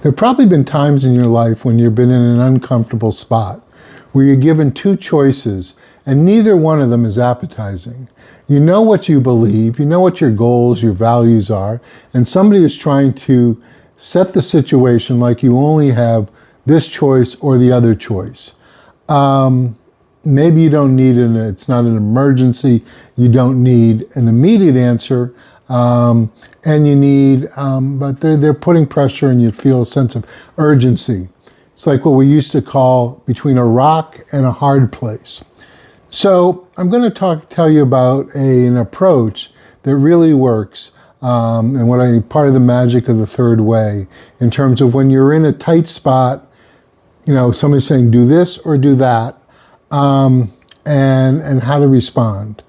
There have probably been times in your life when you've been in an uncomfortable spot, where you're given two choices, and neither one of them is appetizing. You know what you believe, you know what your goals, your values are, and somebody is trying to set the situation like you only have this choice or the other choice. Maybe you don't need it's not an emergency, you don't need an immediate answer, and you need, but they're putting pressure and you feel a sense of urgency. It's like what we used to call between a rock and a hard place. So I'm going to tell you about an approach that really works, and part of the magic of the third way, in terms of when you're in a tight spot, somebody's saying do this or do that, and how to respond.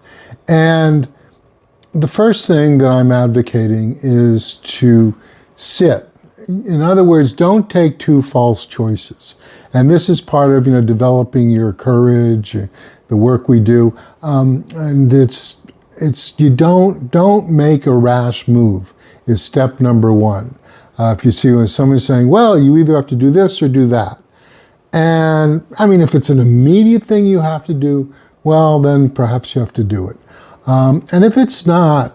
And the first thing that I'm advocating is to sit. In other words, don't take two false choices. And this is part of, developing your courage, the work we do. And it's you don't make a rash move is step number one. If you see when somebody's saying, well, you either have to do this or do that. And if it's an immediate thing you have to do, well, then perhaps you have to do it. And if it's not,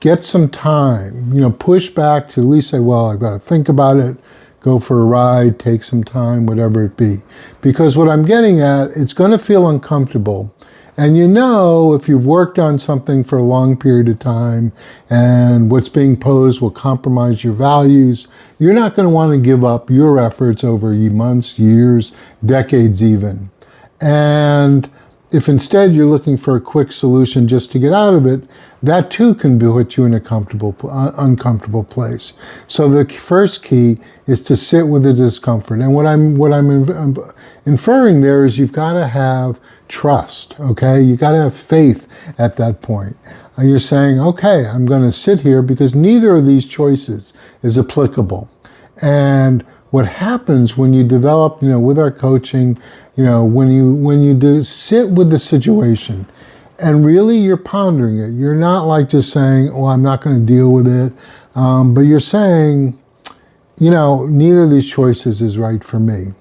get some time, push back to at least say, well, I've got to think about it, go for a ride, take some time, whatever it be. Because what I'm getting at, it's going to feel uncomfortable. And if you've worked on something for a long period of time and what's being posed will compromise your values, you're not going to want to give up your efforts over months, years, decades even. And if instead you're looking for a quick solution just to get out of it, that too can put you in a uncomfortable place. So the first key is to sit with the discomfort. And what I'm inferring there is you've got to have trust, okay? You've got to have faith at that point. And you're saying, okay, I'm going to sit here because neither of these choices is applicable. And what happens when you develop, with our coaching, when you do sit with the situation and really you're pondering it, you're not like just saying, oh, I'm not going to deal with it. But you're saying, neither of these choices is right for me.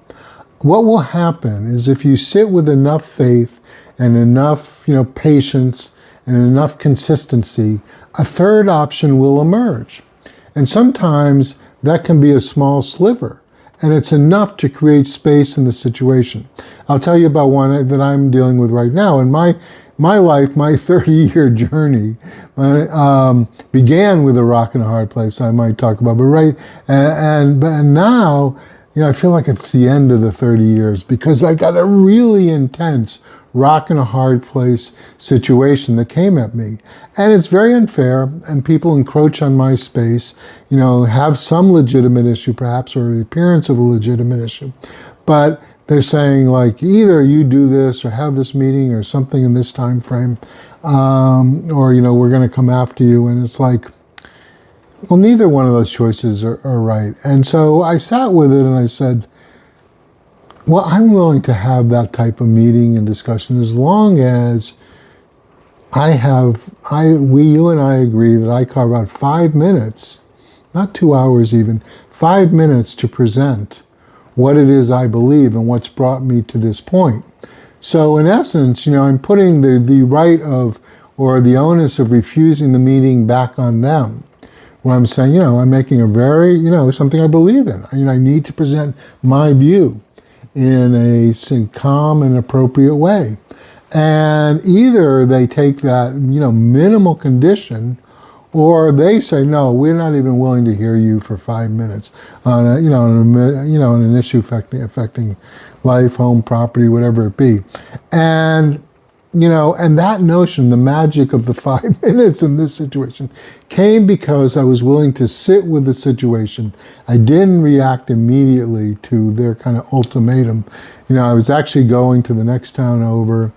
What will happen is if you sit with enough faith and enough, patience and enough consistency, a third option will emerge. And sometimes that can be a small sliver. And it's enough to create space in the situation. I'll tell you about one that I'm dealing with right now. In my life, my 30-year journey began with a rock and a hard place. I might talk about, but now, I feel like it's the end of the 30 years because I got a really intense rock and a hard place situation that came at me. And it's very unfair, and people encroach on my space, have some legitimate issue perhaps, or the appearance of a legitimate issue. But they're saying like, either you do this or have this meeting or something in this time frame, or, we're going to come after you. And it's like, well, neither one of those choices are right. And so I sat with it and I said, well, I'm willing to have that type of meeting and discussion as long as you and I agree that I carve out 5 minutes, not 2 hours even, 5 minutes to present what it is I believe and what's brought me to this point. So in essence, I'm putting the right of, or the onus of refusing the meeting back on them. When I'm saying, I'm making a very, something I believe in. I need to present my view in a calm and appropriate way. And either they take that, minimal condition, or they say, no, we're not even willing to hear you for 5 minutes on on an issue affecting life, home, property, whatever it be. And that notion, the magic of the 5 minutes in this situation, came because I was willing to sit with the situation. I didn't react immediately to their kind of ultimatum. I was actually going to the next town over,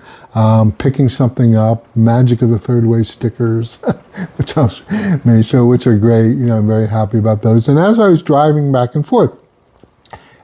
picking something up, magic of the third way stickers, which I may show, which are great. I'm very happy about those. And as I was driving back and forth,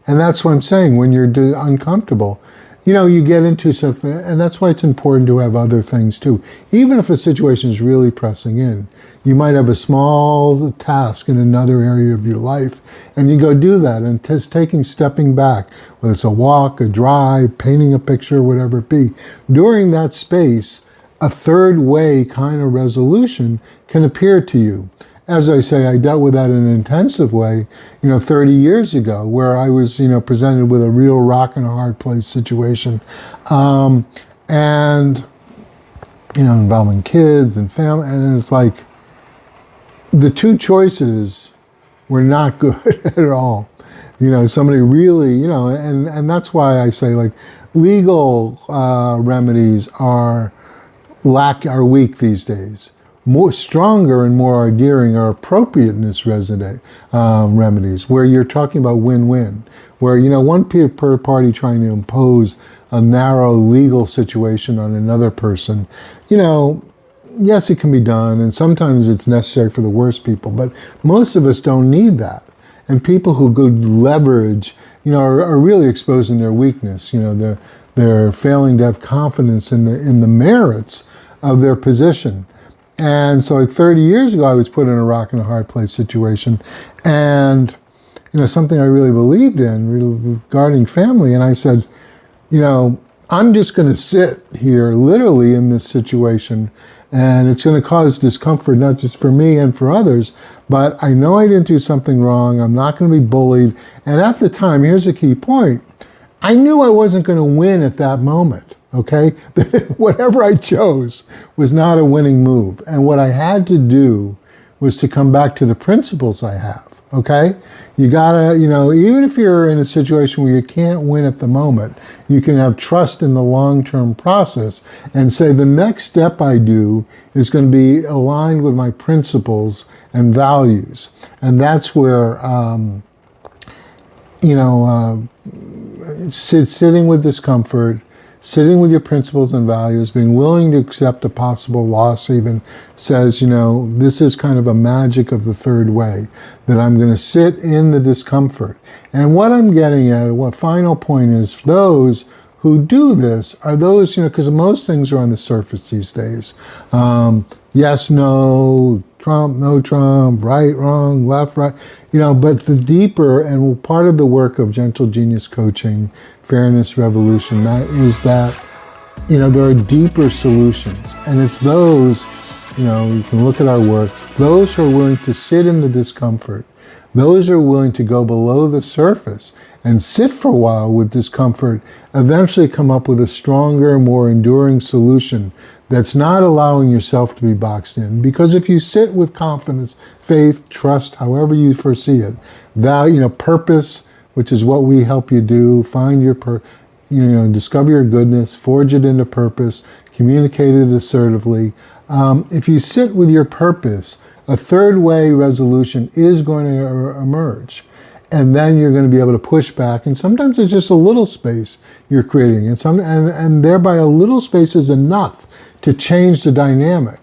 and that's what I'm saying, when you're uncomfortable, you get into something, and that's why it's important to have other things too. Even if a situation is really pressing in, you might have a small task in another area of your life, and you go do that, and just stepping back, whether it's a walk, a drive, painting a picture, whatever it be, during that space, a third way kind of resolution can appear to you. As I say, I dealt with that in an intensive way, 30 years ago, where I was, presented with a real rock and a hard place situation. And, involving kids and family. And it's like, the two choices were not good at all. Somebody really, and that's why I say, like, legal remedies are weak these days. More stronger and more endearing are appropriateness remedies, where you're talking about win-win, where one party trying to impose a narrow legal situation on another person. Yes, it can be done, and sometimes it's necessary for the worst people, but most of us don't need that. And people who could leverage, are really exposing their weakness. They're failing to have confidence in the merits of their position. And so, like 30 years ago, I was put in a rock and a hard place situation, and something I really believed in regarding family. And I said, I'm just going to sit here, literally, in this situation, and it's going to cause discomfort not just for me and for others. But I know I didn't do something wrong. I'm not going to be bullied. And at the time, here's a key point: I knew I wasn't going to win at that moment. Okay, whatever I chose was not a winning move. And what I had to do was to come back to the principles I have. Okay, you gotta, even if you're in a situation where you can't win at the moment, you can have trust in the long-term process and say the next step I do is going to be aligned with my principles and values. And that's where, sitting with discomfort, sitting with your principles and values, being willing to accept a possible loss even, says, this is kind of a magic of the third way, that I'm going to sit in the discomfort. And what I'm getting at, what final point is, those who do this are those, because most things are on the surface these days. Yes, no, Trump, no Trump, right, wrong, left, right, but the deeper, and part of the work of Gentle Genius Coaching, Fairness Revolution, that is that, there are deeper solutions. And it's those, you can look at our work, those who are willing to sit in the discomfort, those who are willing to go below the surface and sit for a while with discomfort, eventually come up with a stronger, more enduring solution that's not allowing yourself to be boxed in. Because if you sit with confidence, faith, trust, however you foresee it, value, purpose, which is what we help you do, find your discover your goodness, forge it into purpose, communicate it assertively. If you sit with your purpose, a third way resolution is going to emerge. And then you're going to be able to push back. And sometimes it's just a little space you're creating. And thereby a little space is enough to change the dynamic.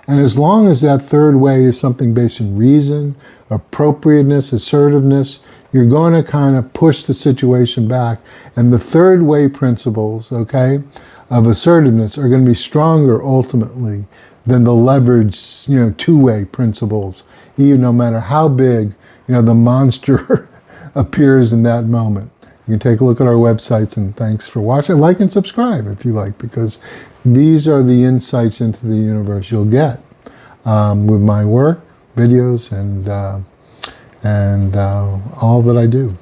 And as long as that third way is something based in reason, appropriateness, assertiveness, you're going to kind of push the situation back. And the third way principles, of assertiveness are going to be stronger ultimately than the leveraged, two-way principles, even no matter how big, the monster appears in that moment. You can take a look at our websites, and thanks for watching. Like and subscribe if you like, because these are the insights into the universe you'll get with my work, videos, and all that I do.